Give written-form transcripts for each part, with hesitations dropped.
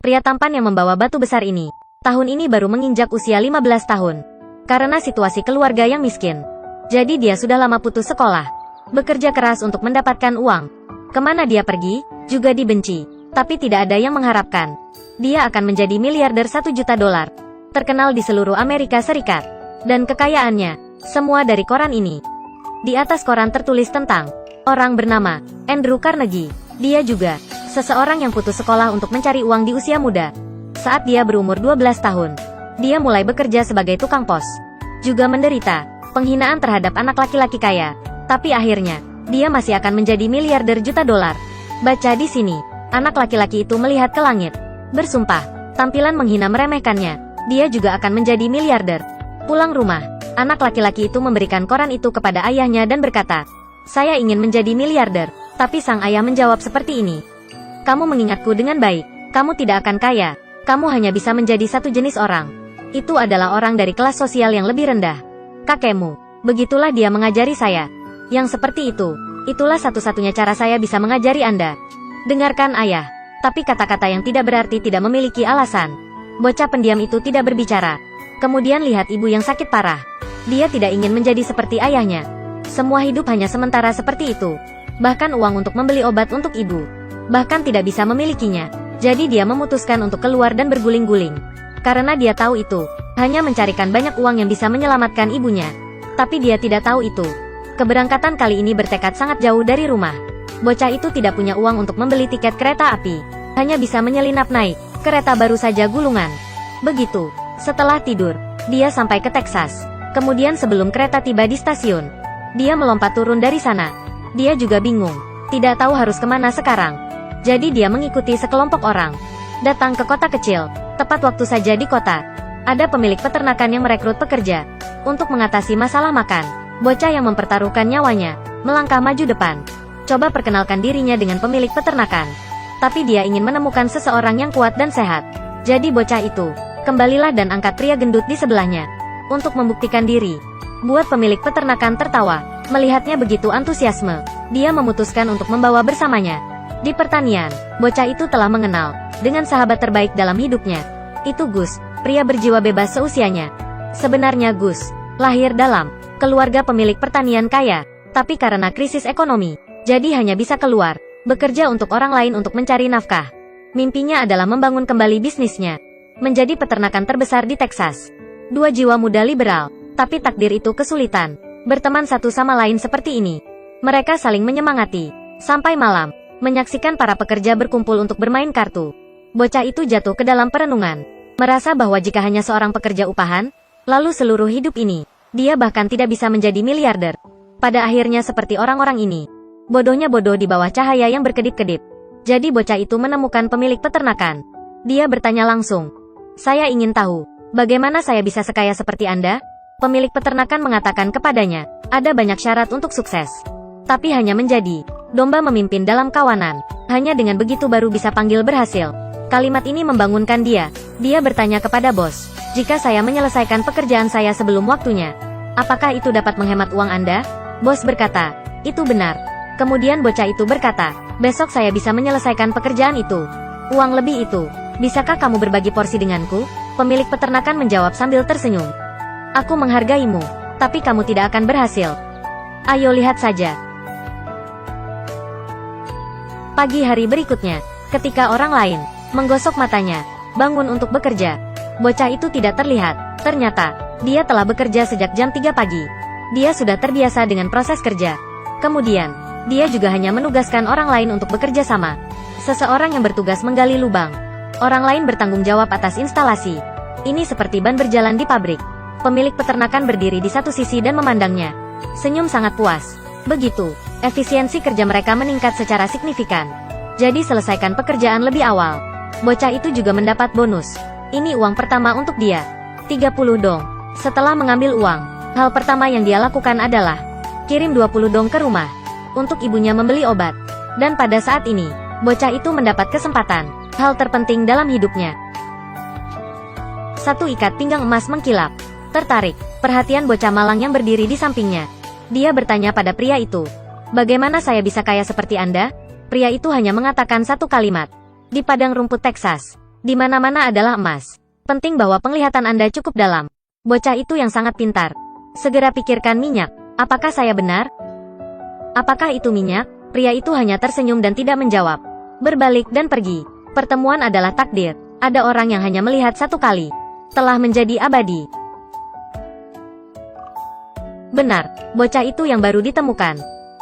Pria tampan yang membawa batu besar ini, tahun ini baru menginjak usia 15 tahun. Karena situasi keluarga yang miskin. Jadi dia sudah lama putus sekolah. Bekerja keras untuk mendapatkan uang. Kemana dia pergi, juga dibenci. Tapi tidak ada yang mengharapkan. Dia akan menjadi miliarder 1 juta dolar. Terkenal di seluruh Amerika Serikat. Dan kekayaannya, semua dari koran ini. Di atas koran tertulis tentang orang bernama Andrew Carnegie. Dia juga seseorang yang putus sekolah untuk mencari uang di usia muda. Saat dia berumur 12 tahun, dia mulai bekerja sebagai tukang pos. Juga menderita penghinaan terhadap anak laki-laki kaya. Tapi akhirnya, dia masih akan menjadi miliarder juta dolar. Baca di sini, anak laki-laki itu melihat ke langit. Bersumpah, tampilan menghina meremehkannya. Dia juga akan menjadi miliarder. Pulang rumah, anak laki-laki itu memberikan koran itu kepada ayahnya dan berkata, "Saya ingin menjadi miliarder." Tapi sang ayah menjawab seperti ini. "Kamu mengingatku dengan baik. Kamu tidak akan kaya. Kamu hanya bisa menjadi satu jenis orang. Itu adalah orang dari kelas sosial yang lebih rendah. Kakekmu. Begitulah dia mengajari saya. Yang seperti itu. Itulah satu-satunya cara saya bisa mengajari Anda." Dengarkan ayah. Tapi kata-kata yang tidak berarti tidak memiliki alasan. Bocah pendiam itu tidak berbicara. Kemudian lihat ibu yang sakit parah. Dia tidak ingin menjadi seperti ayahnya. Semua hidup hanya sementara seperti itu. Bahkan uang untuk membeli obat untuk ibu. Bahkan tidak bisa memilikinya. Jadi dia memutuskan untuk keluar dan berguling-guling. Karena dia tahu itu hanya mencarikan banyak uang yang bisa menyelamatkan ibunya. Tapi dia tidak tahu itu. Keberangkatan kali ini bertekad sangat jauh dari rumah. Bocah itu tidak punya uang untuk membeli tiket kereta api. Hanya bisa menyelinap naik kereta baru saja gulungan. Begitu. Setelah tidur, dia sampai ke Texas. Kemudian sebelum kereta tiba di stasiun, dia melompat turun dari sana. Dia juga bingung. Tidak tahu harus kemana sekarang. Jadi dia mengikuti sekelompok orang. Datang ke kota kecil. Tepat waktu saja di kota. Ada pemilik peternakan yang merekrut pekerja. Untuk mengatasi masalah makan. Bocah yang mempertaruhkan nyawanya, melangkah maju depan. Coba perkenalkan dirinya dengan pemilik peternakan. Tapi dia ingin menemukan seseorang yang kuat dan sehat. Jadi bocah itu, kembalilah dan angkat pria gendut di sebelahnya. Untuk membuktikan diri. Buat pemilik peternakan tertawa. Melihatnya begitu antusiasme, dia memutuskan untuk membawa bersamanya. Di pertanian, bocah itu telah mengenal dengan sahabat terbaik dalam hidupnya. Itu Gus, pria berjiwa bebas seusianya. Sebenarnya Gus lahir dalam keluarga pemilik pertanian kaya, tapi karena krisis ekonomi, jadi hanya bisa keluar, bekerja untuk orang lain untuk mencari nafkah. Mimpinya adalah membangun kembali bisnisnya, menjadi peternakan terbesar di Texas. Dua jiwa muda liberal, tapi takdir itu kesulitan. Berteman satu sama lain seperti ini. Mereka saling menyemangati. Sampai malam, menyaksikan para pekerja berkumpul untuk bermain kartu. Bocah itu jatuh ke dalam perenungan. Merasa bahwa jika hanya seorang pekerja upahan, lalu seluruh hidup ini, dia bahkan tidak bisa menjadi miliarder. Pada akhirnya seperti orang-orang ini. Bodohnya bodoh di bawah cahaya yang berkedip-kedip. Jadi bocah itu menemukan pemilik peternakan. Dia bertanya langsung. "Saya ingin tahu, bagaimana saya bisa sekaya seperti Anda?" Pemilik peternakan mengatakan kepadanya, ada banyak syarat untuk sukses. Tapi hanya menjadi domba memimpin dalam kawanan. Hanya dengan begitu baru bisa panggil berhasil. Kalimat ini membangunkan dia. Dia bertanya kepada bos, "Jika saya menyelesaikan pekerjaan saya sebelum waktunya, apakah itu dapat menghemat uang Anda?" Bos berkata, "Itu benar." Kemudian bocah itu berkata, "Besok saya bisa menyelesaikan pekerjaan itu. Uang lebih itu. Bisakah kamu berbagi porsi denganku?" Pemilik peternakan menjawab sambil tersenyum. "Aku menghargaimu, tapi kamu tidak akan berhasil. Ayo lihat saja." Pagi hari berikutnya, ketika orang lain menggosok matanya, bangun untuk bekerja, bocah itu tidak terlihat. Ternyata, dia telah bekerja sejak jam 3 pagi. Dia sudah terbiasa dengan proses kerja. Kemudian, dia juga hanya menugaskan orang lain untuk bekerja sama. Seseorang yang bertugas menggali lubang. Orang lain bertanggung jawab atas instalasi. Ini seperti ban berjalan di pabrik. Pemilik peternakan berdiri di satu sisi dan memandangnya. Senyum sangat puas. Begitu, efisiensi kerja mereka meningkat secara signifikan. Jadi selesaikan pekerjaan lebih awal. Bocah itu juga mendapat bonus. Ini uang pertama untuk dia. 30 dong. Setelah mengambil uang, hal pertama yang dia lakukan adalah kirim 20 dong ke rumah. Untuk ibunya membeli obat. Dan pada saat ini, bocah itu mendapat kesempatan. Hal terpenting dalam hidupnya. Satu ikat pinggang emas mengkilap. Tertarik, perhatian bocah malang yang berdiri di sampingnya. Dia bertanya pada pria itu, "Bagaimana saya bisa kaya seperti Anda?" Pria itu hanya mengatakan satu kalimat. Di padang rumput Texas, Di mana-mana adalah emas. Penting bahwa penglihatan Anda cukup dalam. Bocah itu yang sangat pintar. Segera pikirkan minyak. Apakah saya benar? Apakah itu minyak? Pria itu hanya tersenyum dan tidak menjawab. Berbalik dan pergi. Pertemuan adalah takdir. Ada orang yang hanya melihat satu kali. Telah menjadi abadi. Benar, bocah itu yang baru ditemukan.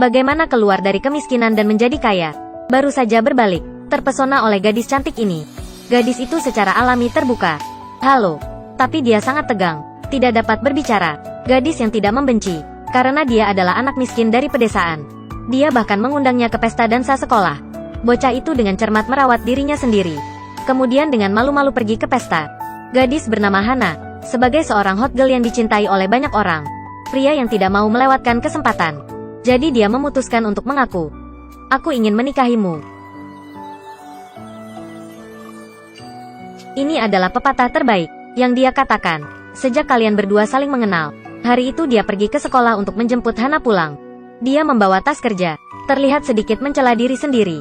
Bagaimana keluar dari kemiskinan dan menjadi kaya? Baru saja berbalik, terpesona oleh gadis cantik ini. Gadis itu secara alami terbuka. Halo. Tapi dia sangat tegang. Tidak dapat berbicara. Gadis yang tidak membenci. Karena dia adalah anak miskin dari pedesaan. Dia bahkan mengundangnya ke pesta dansa sekolah. Bocah itu dengan cermat merawat dirinya sendiri. Kemudian dengan malu-malu pergi ke pesta. Gadis bernama Hana. Sebagai seorang hot girl yang dicintai oleh banyak orang. Pria yang tidak mau melewatkan kesempatan. Jadi dia memutuskan untuk mengaku. Aku ingin menikahimu. Ini adalah pepatah terbaik yang dia katakan. Sejak kalian berdua saling mengenal, hari itu dia pergi ke sekolah untuk menjemput Hana pulang. Dia membawa tas kerja, terlihat sedikit mencela diri sendiri.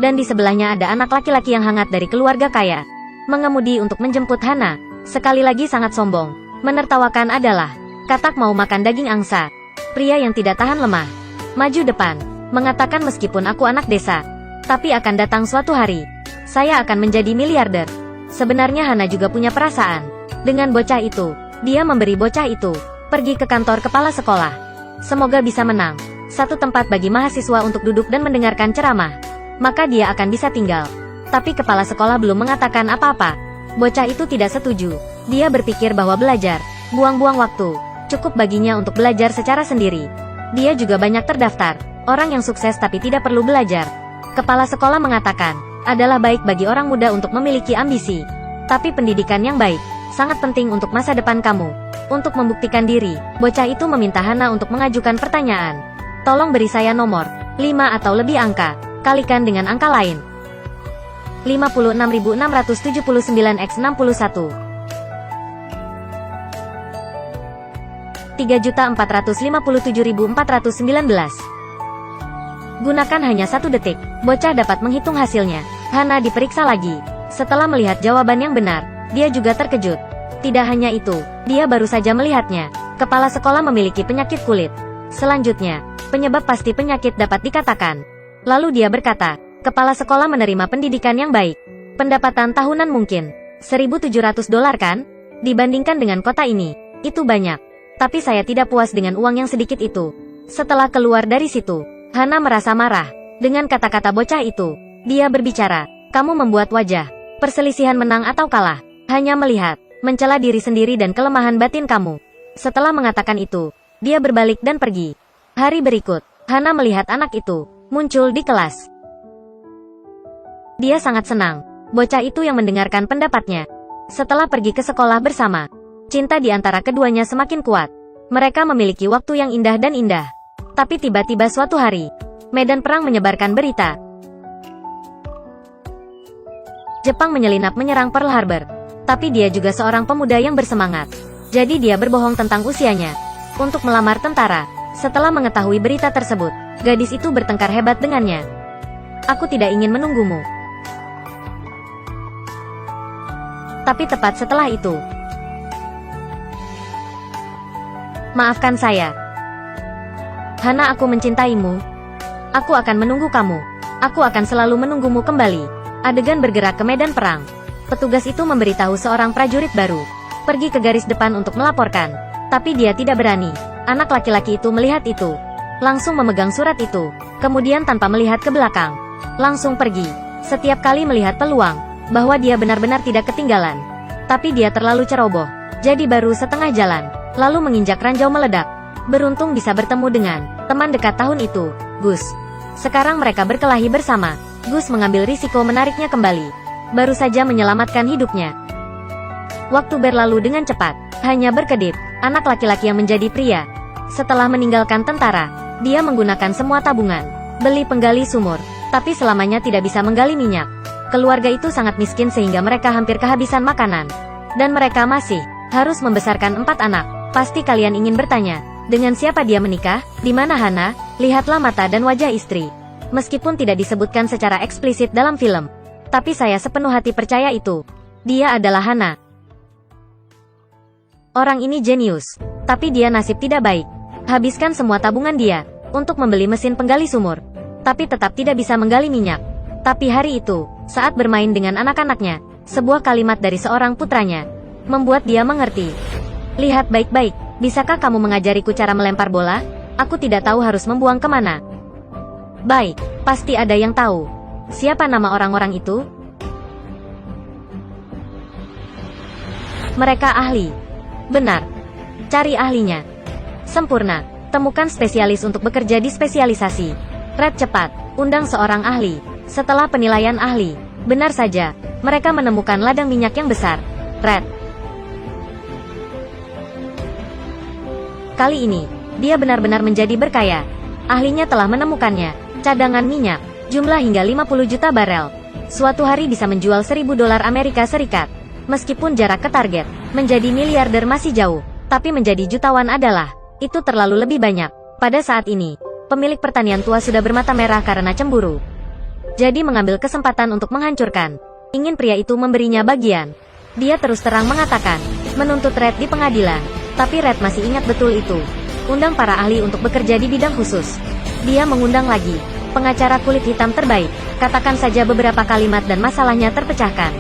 Dan di sebelahnya ada anak laki-laki yang hangat dari keluarga kaya. Mengemudi untuk menjemput Hana, sekali lagi sangat sombong. Menertawakan adalah, katak mau makan daging angsa. Pria yang tidak tahan lemah. Maju depan, mengatakan meskipun aku anak desa, tapi akan datang suatu hari, saya akan menjadi miliarder. Sebenarnya Hana juga punya perasaan. Dengan bocah itu, dia memberi bocah itu pergi ke kantor kepala sekolah. Semoga bisa menang. Satu tempat bagi mahasiswa untuk duduk dan mendengarkan ceramah. Maka dia akan bisa tinggal. Tapi kepala sekolah belum mengatakan apa-apa. Bocah itu tidak setuju. Dia berpikir bahwa belajar, buang-buang waktu, cukup baginya untuk belajar secara sendiri. Dia juga banyak terdaftar. Orang yang sukses tapi tidak perlu belajar. Kepala sekolah mengatakan, adalah baik bagi orang muda untuk memiliki ambisi. Tapi pendidikan yang baik, sangat penting untuk masa depan kamu. Untuk membuktikan diri, bocah itu meminta Hana untuk mengajukan pertanyaan. Tolong beri saya nomor 5 atau lebih angka, kalikan dengan angka lain. 56.679x61 3.457.419. Gunakan hanya 1 detik, bocah dapat menghitung hasilnya. Hana diperiksa lagi. Setelah melihat jawaban yang benar, dia juga terkejut. Tidak hanya itu, dia baru saja melihatnya. Kepala sekolah memiliki penyakit kulit. Selanjutnya, penyebab pasti penyakit dapat dikatakan. Lalu dia berkata, kepala sekolah menerima pendidikan yang baik. Pendapatan tahunan mungkin $1.700 kan? Dibandingkan dengan kota ini, itu banyak. Tapi saya tidak puas dengan uang yang sedikit itu. Setelah keluar dari situ, Hana merasa marah. Dengan kata-kata bocah itu, dia berbicara, kamu membuat wajah. Perselisihan menang atau kalah. Hanya melihat, mencela diri sendiri dan kelemahan batin kamu. Setelah mengatakan itu, dia berbalik dan pergi. Hari berikut, Hana melihat anak itu muncul di kelas. Dia sangat senang. Bocah itu yang mendengarkan pendapatnya. Setelah pergi ke sekolah bersama, cinta di antara keduanya semakin kuat. Mereka memiliki waktu yang indah dan indah. Tapi tiba-tiba suatu hari, medan perang menyebarkan berita. Jepang menyelinap menyerang Pearl Harbor. Tapi dia juga seorang pemuda yang bersemangat. Jadi dia berbohong tentang usianya untuk melamar tentara. Setelah mengetahui berita tersebut, gadis itu bertengkar hebat dengannya. Aku tidak ingin menunggumu. Tapi tepat setelah itu, maafkan saya. Hana, aku mencintaimu. Aku akan menunggu kamu. Aku akan selalu menunggumu kembali. Adegan bergerak ke medan perang. Petugas itu memberitahu seorang prajurit baru pergi ke garis depan untuk melaporkan. Tapi dia tidak berani. Anak laki-laki itu melihat itu, langsung memegang surat itu, kemudian tanpa melihat ke belakang, langsung pergi. Setiap kali melihat peluang, bahwa dia benar-benar tidak ketinggalan. Tapi dia terlalu ceroboh. Jadi baru setengah jalan, lalu menginjak ranjau meledak. Beruntung bisa bertemu dengan teman dekat tahun itu, Gus. Sekarang mereka berkelahi bersama. Gus mengambil risiko menariknya kembali. Baru saja menyelamatkan hidupnya. Waktu berlalu dengan cepat, hanya berkedip, anak laki-laki yang menjadi pria. Setelah meninggalkan tentara, dia menggunakan semua tabungan, beli penggali sumur, tapi selamanya tidak bisa menggali minyak. Keluarga itu sangat miskin sehingga mereka hampir kehabisan makanan. Dan mereka masih harus membesarkan 4 anak. Pasti kalian ingin bertanya, dengan siapa dia menikah? Di mana Hana? Lihatlah mata dan wajah istri. Meskipun tidak disebutkan secara eksplisit dalam film, Tapi saya sepenuh hati percaya itu. Dia adalah Hana. Orang ini jenius. Tapi dia nasib tidak baik. Habiskan semua tabungan dia untuk membeli mesin penggali sumur. Tapi tetap tidak bisa menggali minyak. Tapi hari itu, saat bermain dengan anak-anaknya, sebuah kalimat dari seorang putranya membuat dia mengerti. Lihat baik-baik, bisakah kamu mengajariku cara melempar bola? Aku tidak tahu harus membuang kemana. Baik, pasti ada yang tahu. Siapa nama orang-orang itu? Mereka ahli. Benar. Cari ahlinya. Sempurna. Temukan spesialis untuk bekerja di spesialisasi. Red cepat, undang seorang ahli. Setelah penilaian ahli, benar saja, mereka menemukan ladang minyak yang besar. Red. Kali ini, dia benar-benar menjadi berkaya. Ahlinya telah menemukannya. Cadangan minyak, jumlah hingga 50 juta barel. Suatu hari bisa menjual $1.000 Amerika Serikat. Meskipun jarak ke target, menjadi miliarder masih jauh. Tapi menjadi jutawan adalah, itu terlalu lebih banyak. Pada saat ini, pemilik pertanian tua sudah bermata merah karena cemburu. Jadi mengambil kesempatan untuk menghancurkan. Ingin pria itu memberinya bagian. Dia terus terang mengatakan, menuntut Red di pengadilan. Tapi Red masih ingat betul itu. Undang para ahli untuk bekerja di bidang khusus. Dia mengundang lagi pengacara kulit hitam terbaik. Katakan saja beberapa kalimat dan masalahnya terpecahkan.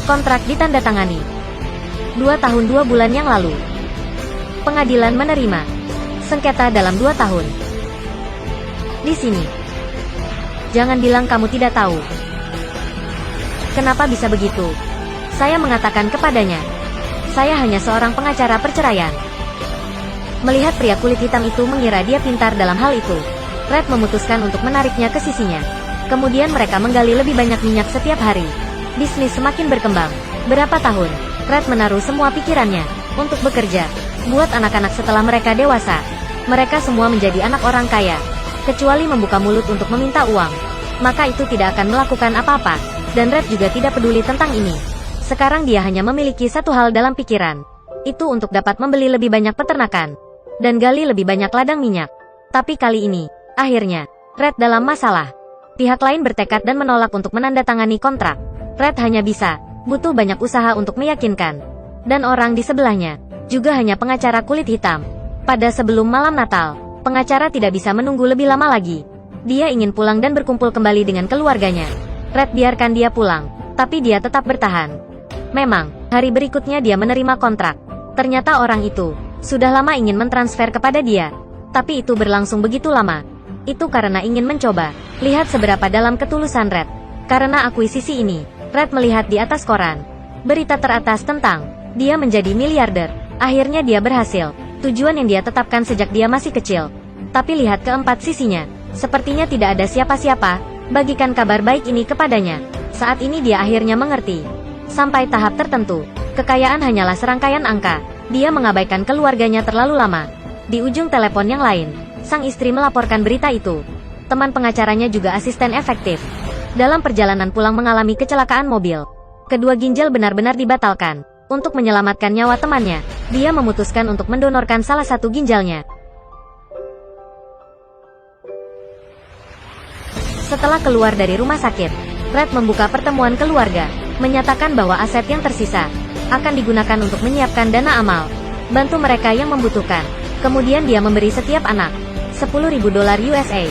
Kontrak ditandatangani. 2 tahun 2 bulan yang lalu. Pengadilan menerima sengketa dalam 2 tahun. Di sini. Jangan bilang kamu tidak tahu. Kenapa bisa begitu? Saya mengatakan kepadanya. Saya hanya seorang pengacara perceraian. Melihat pria kulit hitam itu mengira dia pintar dalam hal itu, Red memutuskan untuk menariknya ke sisinya. Kemudian mereka menggali lebih banyak minyak setiap hari. Bisnis semakin berkembang. Berapa tahun, Red menaruh semua pikirannya untuk bekerja. Buat anak-anak setelah mereka dewasa. Mereka semua menjadi anak orang kaya. Kecuali membuka mulut untuk meminta uang. Maka itu tidak akan melakukan apa-apa. Dan Red juga tidak peduli tentang ini. Sekarang dia hanya memiliki satu hal dalam pikiran. Itu untuk dapat membeli lebih banyak peternakan. Dan gali lebih banyak ladang minyak. Tapi kali ini, akhirnya, Red dalam masalah. Pihak lain bertekad dan menolak untuk menandatangani kontrak. Red hanya bisa, butuh banyak usaha untuk meyakinkan. Dan orang di sebelahnya, juga hanya pengacara kulit hitam. Pada sebelum malam Natal, pengacara tidak bisa menunggu lebih lama lagi. Dia ingin pulang dan berkumpul kembali dengan keluarganya. Red biarkan dia pulang, tapi dia tetap bertahan. Memang, hari berikutnya dia menerima kontrak. Ternyata orang itu sudah lama ingin mentransfer kepada dia. Tapi itu berlangsung begitu lama. Itu karena ingin mencoba lihat seberapa dalam ketulusan Red. Karena akuisisi ini, Red melihat di atas koran berita teratas tentang dia menjadi miliarder. Akhirnya dia berhasil. Tujuan yang dia tetapkan sejak dia masih kecil. Tapi lihat keempat sisinya. Sepertinya tidak ada siapa-siapa. Bagikan kabar baik ini kepadanya. Saat ini dia akhirnya mengerti. Sampai tahap tertentu, kekayaan hanyalah serangkaian angka. Dia mengabaikan keluarganya terlalu lama. Di ujung telepon yang lain, sang istri melaporkan berita itu. Teman pengacaranya juga asisten efektif. Dalam perjalanan pulang mengalami kecelakaan mobil. Kedua ginjal benar-benar dibatalkan. Untuk menyelamatkan nyawa temannya, dia memutuskan untuk mendonorkan salah satu ginjalnya. Setelah keluar dari rumah sakit, Red membuka pertemuan keluarga, menyatakan bahwa aset yang tersisa akan digunakan untuk menyiapkan dana amal, bantu mereka yang membutuhkan. Kemudian dia memberi setiap anak $10.000 USA.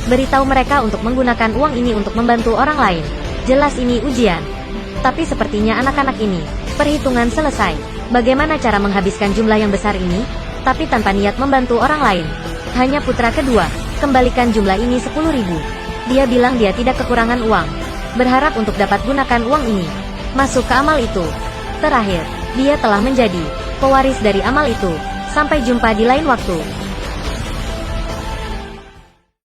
Beritahu mereka untuk menggunakan uang ini untuk membantu orang lain. Jelas ini ujian. Tapi sepertinya anak-anak ini, perhitungan selesai. Bagaimana cara menghabiskan jumlah yang besar ini, tapi tanpa niat membantu orang lain. Hanya putra kedua, kembalikan jumlah ini 10.000. Dia bilang dia tidak kekurangan uang. Berharap untuk dapat gunakan uang ini. Masuk ke amal itu. Terakhir, dia telah menjadi pewaris dari amal itu. Sampai jumpa di lain waktu.